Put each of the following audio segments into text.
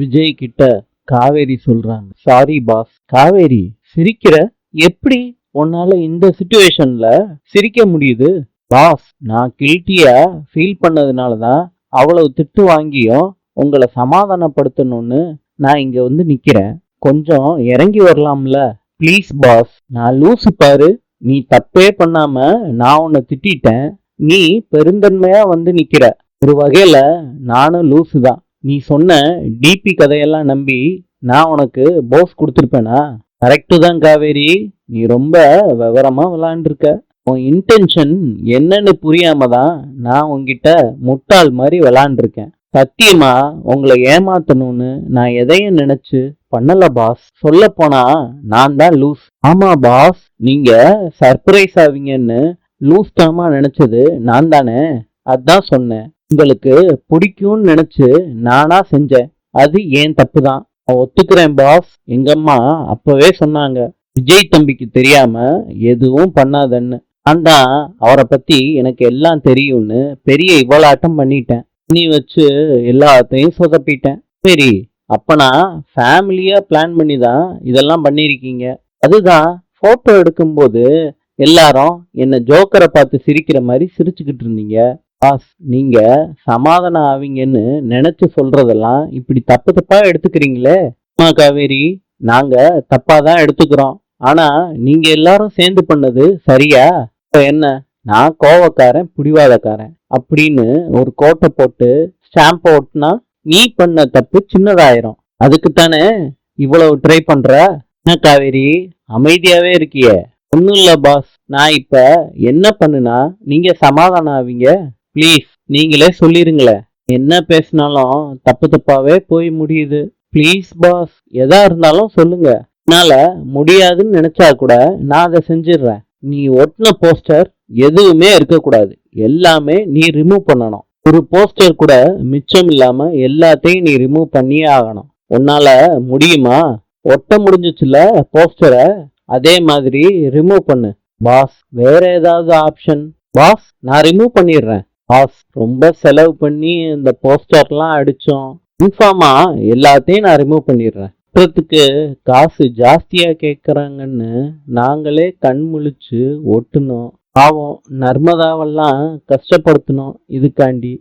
விஜய் கிட்ட காவேரி சொல்றாங்க, sorry boss. Kaveri, சிரிக்கிற? எப்படி உன்னால இந்த சிச்சுவேஷன்ல சிரிக்க முடியுது? பாஸ், நான் கில்ட்டியா ஃபீல் பண்ணதுனால தான் அவ்வளவு திட்டு வாங்கியும் உங்களை சமாதானப்படுத்தணும்னு நான் இங்க வந்து நிக்கிறேன். கொஞ்சம் இறங்கி வரலாம்ல? Please boss. நான் லூசு பாரு. நீ தப்பே பண்ணாம நான் உன்னை திட்டிட்டேன். நீ பெருந்தன்மையா வந்து நிக்கிற. ஒரு வகையில நானும் லூசு தான். நீ சொன்ன டிபி கதையெல்லாம் நம்பி நான் உனக்கு போஸ் கொடுத்துருப்பேனா? கரெக்டு தான் காவேரி. நீ ரொம்ப விவரமா விளையாண்டுருக்க. உன் இன்டென்ஷன் என்னன்னு புரியாம தான் நான் உன்கிட்ட முட்டாள் மாதிரி விளையாண்டுருக்கேன். சத்தியமா உங்களை ஏமாத்தணும்னு நான் எதையும் நினைச்சு பண்ணல பாஸ். சொல்ல போனா நான் தான் லூஸ். ஆமா பாஸ், நீங்க சர்ப்ரைஸ் ஆவீங்கன்னு லூஸ் தாமா நினைச்சது நான் தானே. அதான் சொன்னேன். உங்களுக்கு பிடிக்கும்னு நினைச்சு நானா செஞ்சேன். அது ஏன் தப்பு தான். ஒத்துக்கிறேன் பாஸ். எங்க அம்மா அப்பவே சொன்னாங்க, விஜய் தம்பிக்கு தெரியாம எதுவும் பண்ணாதன்னு. நான் தான் அவரை பத்தி எனக்கு எல்லாம் தெரியும்னு பெரிய இவ்வளாட்டம் பண்ணிட்டேன். நீ வச்சு எல்லாத்தையும் சொதப்பிட்டேன். சரி, அப்ப நான் ஃபேமிலியா பிளான் பண்ணி தான் இதெல்லாம் பண்ணிருக்கீங்க. அதுதான் போட்டோ எடுக்கும்போது எல்லாரும் என்ன ஜோக்கரை பார்த்து சிரிக்கிற மாதிரி சிரிச்சுக்கிட்டு இருந்தீங்க. பாஸ், நீங்க சமாதானம் ஆவீங்கன்னு நினைச்சு சொல்றதெல்லாம் இப்படி தப்பு தப்பா எடுத்துக்கிறீங்களே. அம்மா காவேரி, நாங்க தப்பா தான் எடுத்துக்கிறோம். ஆனா நீங்க எல்லாரும் சேர்ந்து பண்ணது சரியா? இப்ப என்ன, நான் கோவக்காரன் பிடிவாதக்காரன் அப்படின்னு ஒரு கோட்டை போட்டு ஸ்டாம்ப் ஓட்டுனா நீ பண்ண தப்பு சின்னதாயிரும். அதுக்குத்தானே இவ்வளவு ட்ரை பண்ற? என்ன காவேரி, அமைதியாவே இருக்கியே? ஒன்னும் இல்ல பாஸ். நான் இப்ப என்ன பண்ணுனா நீங்க சமாதானம் ஆவீங்க? ப்ளீஸ் நீங்களே சொல்லிருங்களேன். என்ன பேசினாலும் தப்பு தப்பாவே போய் முடியுது. ப்ளீஸ் பாஸ், எதா இருந்தாலும் சொல்லுங்க. என்னால முடியாதுன்னு நினைச்சா கூட நான் அதை செஞ்சிடுறேன். நீ ஒட்டின போஸ்டர் எதுவுமே இருக்கக்கூடாது. எல்லாமே நீ ரிமூவ் பண்ணணும். ஒரு போஸ்டர் கூட மிச்சம் இல்லாம எல்லாத்தையும் நீ ரிமூவ் பண்ணியே ஆகணும். உன்னால முடியுமா? ஒட்ட முடிஞ்சிச்சுல போஸ்டரை, அதே மாதிரி ரிமூவ் பண்ணு. பாஸ், வேற ஏதாவது ஆப்ஷன்? பாஸ், நான் ரிமூவ் பண்ணிடுறேன். பாஸ், ரொம்ப செலவு பண்ணி இந்த போஸ்டர்லாம் அடிச்சோம். இன்ஃபார்மா எல்லாத்தையும் நான் ரிமூவ் பண்ணிடுறேன். ஒட்டுறதுக்கு காசு ஜாஸ்தியா கேட்கறாங்கன்னு நாங்களே கண் முழிச்சு ஒட்டுனோம். பாவம் நர்மதாவெல்லாம் கஷ்டப்படுத்தணும் இதுக்காண்டி.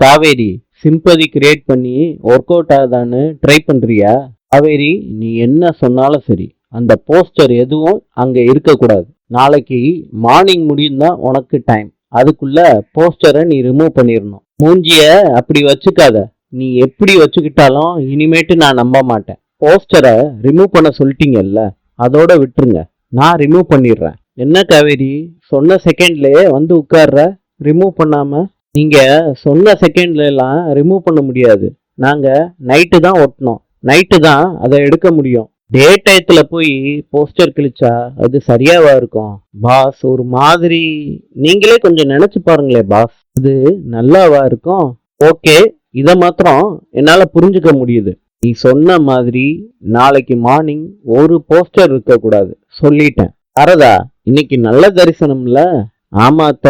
காவேரி, சிம்பதி கிரியேட் பண்ணி ஒர்க் அவுட் ஆகுதான்னு ட்ரை பண்றியா? காவேரி, நீ என்ன சொன்னாலும் சரி, அந்த போஸ்டர் எதுவும் அங்க இருக்கக்கூடாது. நாளைக்கு மார்னிங் முடியும் தான் உனக்கு டைம். அதுக்குள்ள போஸ்டரை நீ ரிமூவ் பண்ணிடணும். மூஞ்சிய அப்படி வச்சுக்காத. நீ எப்படி வச்சுக்கிட்டாலும் இனிமேட்டு நான் நம்ப மாட்டேன். போஸ்டரை ரிமூவ் பண்ண சொல்லிட்டீங்கல்ல, அதோட விட்டுருங்க. நான் ரிமூவ் பண்ணிடுறேன். என்ன காவேரி, சொன்ன செகண்ட்லயே வந்து உட்கார்ற? ரிமூவ் பண்ணாம? நீங்க சொன்ன செகண்ட்ல எல்லாம் ரிமூவ் பண்ண முடியாது. நாங்க நைட்டு தான் ஒட்டணும். நைட்டு தான் அதை எடுக்க முடியும். டே டயத்துல போய் போஸ்டர் கிழிச்சா அது சரியாவா இருக்கும்? பாஸ், ஒரு மாதிரி நீங்களே கொஞ்சம் நினைச்சு பாருங்களே பாஸ். அது நல்லாவா இருக்கும்? ஓகே, இத மாத்திரம் என்னால புரிஞ்சுக்க முடியுது. நீ சொன்ன மாதிரி நாளைக்கு மார்னிங் ஒரு போஸ்டர் இருக்க கூடாது சொல்லிட்டேன். அரதா, இன்னைக்கு நல்ல தரிசனம்ல? ஆமாத்த,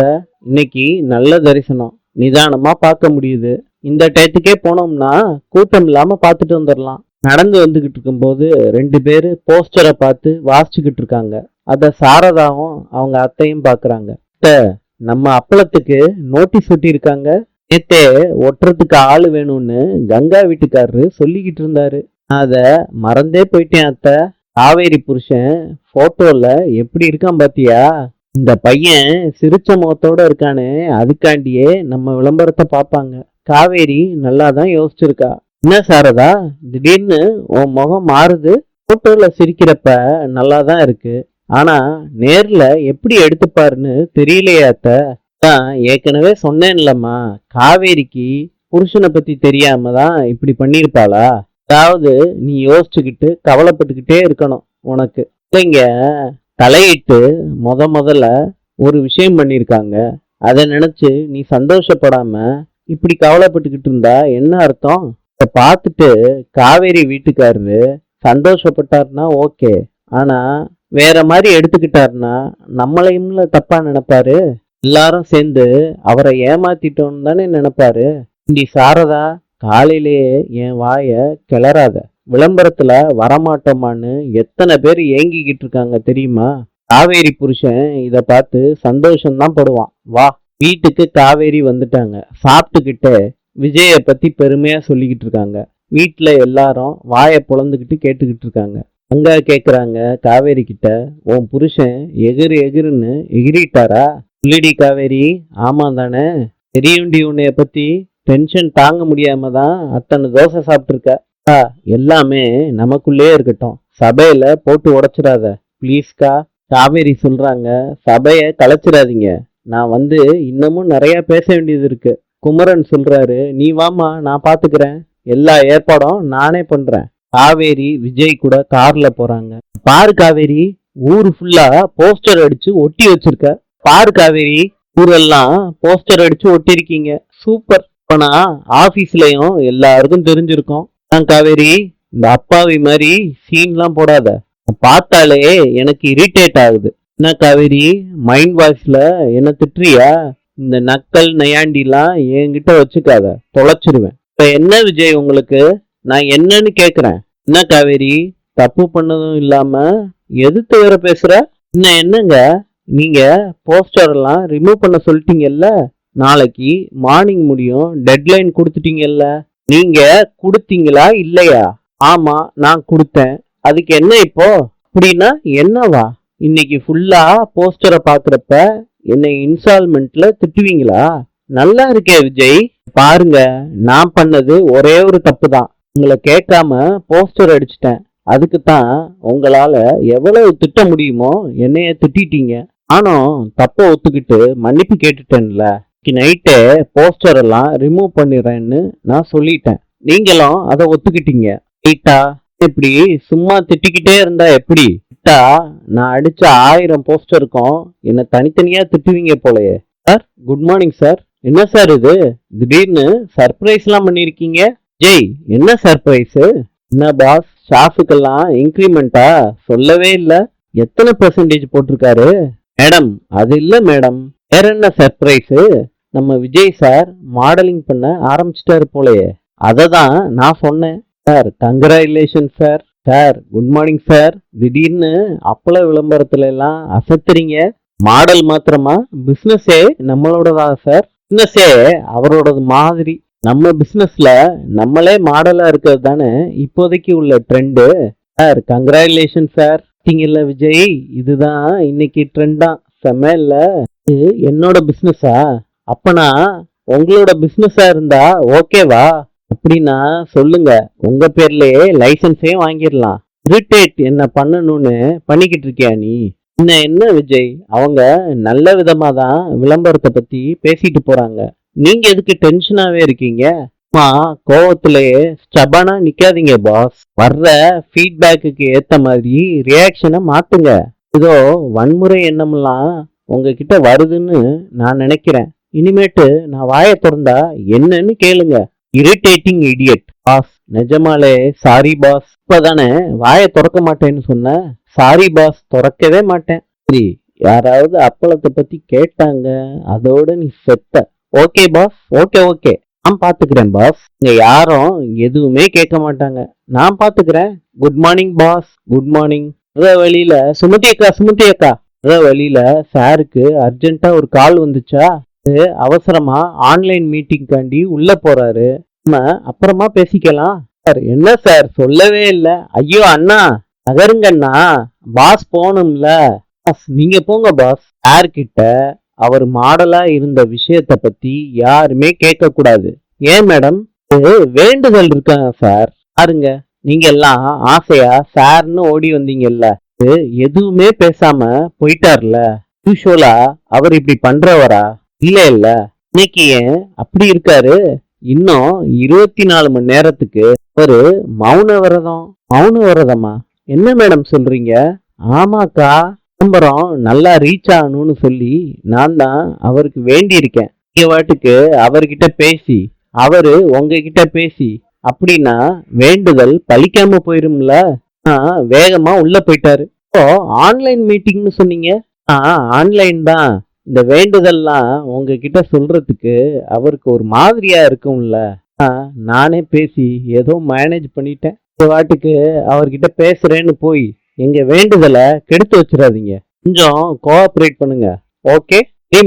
இன்னைக்கு நல்ல தரிசனம். நிதானமா பார்க்க முடியுது. இந்த டயத்துக்கே போனோம்னா கூட்டம் இல்லாம பார்த்துட்டு வந்துடலாம். நடந்து வந்துகிட்டு இருக்கும்போது 2 பேரு போஸ்டரை பார்த்து வாசிச்சுக்கிட்டு இருக்காங்க. அத சாரதாவும் அவங்க அத்தையும் பாக்குறாங்க. நம்ம அப்பளத்துக்கு நோட்டீஸ் ஒட்டி இருக்காங்க. நேத்தே ஒட்டுறதுக்கு ஆளு வேணும்னு கங்கா வீட்டுக்காரரு சொல்லிக்கிட்டு இருந்தாரு. அத மறந்தே போயிட்டேன் அத்தை. காவேரி புருஷன் போட்டோல எப்படி இருக்கான் பாத்தியா? இந்த பையன் சிரிச்ச முகத்தோட இருக்கானே, அதுக்காண்டியே நம்ம விளம்பரத்தை பார்ப்பாங்க. காவேரி நல்லாதான் யோசிச்சிருக்கா. என்ன சாரதா, திடீர்னு உன் முகம் மாறுது? போட்டோல சிரிக்கிறப்ப நல்லாதான் இருக்கு. ஆனா நேர்ல எப்படி எடுத்துப்பாருன்னு தெரியலையாத்த. தான் ஏற்கனவே சொன்னேன்லம்மா, காவேரிக்கு புருஷனை பத்தி தெரியாம தான் இப்படி பண்ணிருப்பாளா? அதாவது நீ யோசிச்சுக்கிட்டு கவலைப்பட்டுக்கிட்டே இருக்கணும். உனக்கு இல்லைங்க, தலையிட்டு முதல்ல ஒரு விஷயம் பண்ணிருக்காங்க. அதை நினைச்சு நீ சந்தோஷப்படாம இப்படி கவலைப்பட்டுக்கிட்டு இருந்தா என்ன அர்த்தம்? இதை பார்த்துட்டு காவேரி வீட்டுக்காரரு சந்தோஷப்பட்டாருன்னா ஓகே. ஆனா வேற மாதிரி எடுத்துக்கிட்டாருன்னா நம்மளையும் தப்பா நினைப்பாரு. எல்லாரும் சேர்ந்து அவரை ஏமாத்திட்டோம்னு தானே நினைப்பாரு. இண்டி சாரதா, காலையிலேயே என் வாய கிளறாத. விளம்பரத்துல வரமாட்டோமான்னு எத்தனை பேர் ஏங்கிக்கிட்டு இருக்காங்க தெரியுமா? காவேரி புருஷன் இத பார்த்து சந்தோஷம்தான் படுவான். வா, வீட்டுக்கு காவேரி வந்துட்டாங்க. சாப்பிட்டுக்கிட்டு விஜய பத்தி பெருமையா சொல்லிக்கிட்டு இருக்காங்க. வீட்டுல எல்லாரும் வாயை பொளந்துக்கிட்டு கேட்டுக்கிட்டு இருக்காங்க. அங்க கேக்குறாங்க காவேரி கிட்ட, உன் புருஷன் எகிறு எகிறுன்னு எகிரிட்டாரா? சொல்லிடி காவேரி. ஆமா தானே? தெரியும்டி உன்னைய பத்தி. டென்ஷன் தாங்க முடியாம தான் அத்தனை தோசை சாப்பிட்டுருக்க. எல்லாமே நமக்குள்ளே இருக்கட்டும், சபையில போட்டு உடைச்சிடாத ப்ளீஸ்கா. காவேரி சொல்றாங்க, சபைய கலைச்சிடாதீங்க. நான் இன்னமும் நிறைய பேச வேண்டியது இருக்கு. குமரன் சொல்றாரு, நீ வாமா நான் பாத்துக்கிறேன், எல்லா ஏற்பாடும் நானே பண்றேன். காவேரி விஜய் கூட கார்ல போறாங்க. பாரு காவேரி, ஊரு ஃபுல்லா போஸ்டர் அடிச்சு ஒட்டி வச்சிருக்க. பாரு காவேரி, ஊரெல்லாம் போஸ்டர் அடிச்சு ஒட்டிருக்கீங்க. சூப்பர். இப்பனா ஆபீஸ்லயும் எல்லாருக்கும் தெரிஞ்சிருக்கும். காவேரி, இந்த அப்பாவி மாதிரி சீன்லாம் போடாத. பார்த்தாலே எனக்கு இரிட்டேட் ஆகுது. என்ன காவேரி, மைண்ட் வாய்ஸ்ல என்ன திட்டுறியா? இந்த நக்கல் நையாண்டிலாம் என்கிட்ட வச்சுக்காத, தொலைச்சிருவேன். இப்ப என்ன விஜய் உங்களுக்கு? நான் என்னன்னு கேக்குறேன். என்ன காவேரி, தப்பு பண்ணதும் இல்லாம எதிர்த்து வேற பேசுற? என்னங்க நீங்க போஸ்டர் எல்லாம் ரிமூவ் பண்ண சொல்லிட்டீங்கல்ல, நாளைக்கு மார்னிங் முடியும், டெட்லைன் கொடுத்துட்டீங்கல்ல. நீங்க கொடுத்தீங்களா இல்லையா? ஆமா, நான் கொடுத்தேன். அதுக்கு என்ன இப்போ? அப்படின்னா என்னவா? இன்னைக்கு ஃபுல்லா போஸ்டரை பாக்குறப்ப என்னை இன்ஸ்டால்மெண்ட்ல திட்டுவீங்களா? நல்லா இருக்கே விஜய். பாருங்க, நான் பண்ணது ஒரே ஒரு தப்பு தான். உங்களை கேட்காம போஸ்டர் அடிச்சிட்டேன். அதுக்கு தான் உங்களால எவ்வளவு திட்ட முடியுமோ என்னைய திட்டிட்டீங்க. ஆனும் தப்ப ஒத்துக்கிட்டு மன்னிப்பு கேட்டுட்டேன்ல. நைட்டே போஸ்டர் எல்லாம் ரிமூவ் பண்ணிடுறேன்னு நான் சொல்லிட்டேன். நீங்களும் அதை ஒத்துக்கிட்டீங்க. ரைட்டா? இப்படி சும்மா திட்டிக்கிட்டே இருந்தா எப்படி? திட்டா நான் அடிச்ச 1000 போஸ்டருக்கும் என்ன தனித்தனியா திட்டுவீங்க போலயே. Sir, good morning sir. என்ன சார் இது, திடீர்னு சர்ப்ரைஸ் எல்லாம் பண்ணிருக்கீங்க? ஜெய், என்ன சர்ப்ரைஸ்? என்ன பாஸ், ஸ்டாஃபுக்கெல்லாம் இன்க்ரிமெண்டா? சொல்லவே இல்ல. எத்தனை பெர்சன்டேஜ் போட்டிருக்காரு? மேடம், அது இல்ல மேடம். வேற என்ன சர்ப்ரைஸ்? நம்ம விஜய் சார் மாடலிங் பண்ண ஆரம்பிச்சிட்டாரு போலயே. அதை தான் நான் சொன்னேன். Sir, congratulation sir. Sir, good morning sir. திடீர்னு அப்பள விளம்பரத்துல எல்லாம் அசத்துறீங்க. மாடல் மாத்திரமா, பிசினஸே நம்மளோடதா சார்? பிசினஸே அவரோடது மாதிரி. நம்ம பிசினஸ்ல நம்மளே மாடலா இருக்கிறது தானே இப்போதைக்கு உள்ள ட்ரெண்டு. Sir, congratulation sir. இல்ல விஜய், இதுதான் இன்னைக்கு ட்ரெண்டா. செம்ம. இது என்னோட பிசினஸா? அப்பனா உங்களோட பிசினஸா இருந்தா ஓகேவா? அப்படின்னா சொல்லுங்க, உங்க பேர்லயே லைசன்ஸே வாங்கிடலாம். இரிட்டேட் என்ன பண்ணணும்னு பண்ணிக்கிட்டு இருக்கியா நீ? என்ன விஜய், அவங்க நல்ல விதமா தான் விளம்பரத்தை பத்தி பேசிட்டு போறாங்க. நீங்க எதுக்கு டென்ஷனாவே இருக்கீங்க? கோவத்திலேயே ஸ்டபனா நிக்காதீங்க பாஸ். வர்ற ஃபீட்பேக்கு ஏத்த மாதிரி ரியாக்ஷனை மாத்துங்க. ஏதோ வன்முறை எண்ணம்லாம் உங்ககிட்ட வருதுன்னு நான் நினைக்கிறேன். இனிமேட்டு நான் வாயை திறந்தா என்னன்னு கேளுங்க. Irritating idiot. பாஸ், நிஜமாலே சாரி பாஸ். இப்பதானே வாயை திறக்க மாட்டேன்னு சொன்ன. சாரி பாஸ், திறக்கவே மாட்டேன். சரி, யாராவது அப்பளத்தை பத்தி கேட்டாங்க, அதோட நீ செத்த. ஓகே பாஸ், ஓகே ஓகே, நான் பாத்துக்கிறேன் பாஸ். இங்க யாரும் எதுவுமே கேட்க மாட்டாங்க, நான் பாத்துக்கிறேன். Good morning boss. Good morning. வழியில சுமதி அக்கா வழியில சாருக்கு அர்ஜென்ட்டா ஒரு கால் வந்துச்சா, அவசரமா ஆன்லைன் மீட்டிங் காண்டி உள்ள போறாரு. நம்ம அப்புறமா பேசிக்கலாம். சார், என்ன சார் சொல்லவே இல்ல? ஐயோ அண்ணா, நகருங்கண்ணா, பாஸ் போகணும்ல. பாஸ், நீங்க போங்க பாஸ். யார்கிட்ட அவர் மாடலா இருந்த விஷயத்த பத்தி யாருமே கேட்க கூடாது. ஏன் மேடம்? வேண்டுதல் இருக்காங்க சார். பாருங்க, நீங்க எல்லாம் ஆசையா சார்னு ஓடி வந்தீங்கல்ல, எதுவுமே பேசாம போயிட்டார்ல. யூஷுவலா அவர் இப்படி பண்றவரா? இல்ல. இன்னைக்கு ஏன் அப்படி இருக்காரு? இன்னும் 24 மணி நேரத்துக்கு ஒரு மௌன விரதம். மௌன விரதமா? என்ன மேடம் சொல்றீங்க? ஆமாக்கா, விளம்பரம் நல்லா ரீச் ஆகணும்னு சொல்லி நான் தான் அவருக்கு வேண்டி இருக்கேன். நீங்க வாட்டுக்கு அவர்கிட்ட பேசி, அவரு உங்ககிட்ட பேசி, அப்படின்னா வேண்டுதல் பலிக்காம போயிரும்ல. வேகமா உள்ள போயிட்டாரு. இப்போ ஆன்லைன் மீட்டிங்னு சொன்னீங்க. ஆன்லைன் தான். இந்த வேண்டுதல்லாம் உங்ககிட்ட சொல்றதுக்கு அவருக்கு ஒரு மாதிரியா இருக்கும்ல. நானே பேசி ஏதோ மேனேஜ் பண்ணிட்டேன். இந்த வாட்டுக்கு அவர்கிட்ட பேசுறேன்னு போய் எங்க வேண்டுதலை கெடுத்து வச்சிடாதீங்க. கொஞ்சம் கோஆப்ரேட் பண்ணுங்க. ஓகே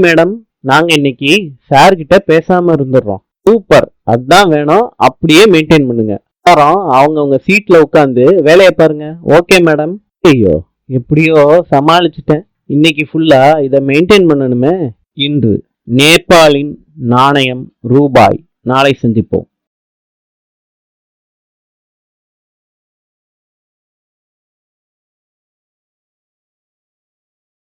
மேடம், நாங்க இன்னைக்கு சார் கிட்ட பேசாம இருந்துடுறோம். சூப்பர், அதான் வேணும். அப்படியே மெயின்டைன் பண்ணுங்க. அப்புறம் அவங்க சீட்ல உட்காந்து வேலையை பாருங்க. Okay madam. ஐயோ, எப்படியோ சமாளிச்சுட்டேன். இன்னைக்கு ஃபுல்லா இதை மெயின்டைன் பண்ணணுமே. இன்று நேபாளின் நாணயம் ரூபாய். நாளை சந்திப்போம்.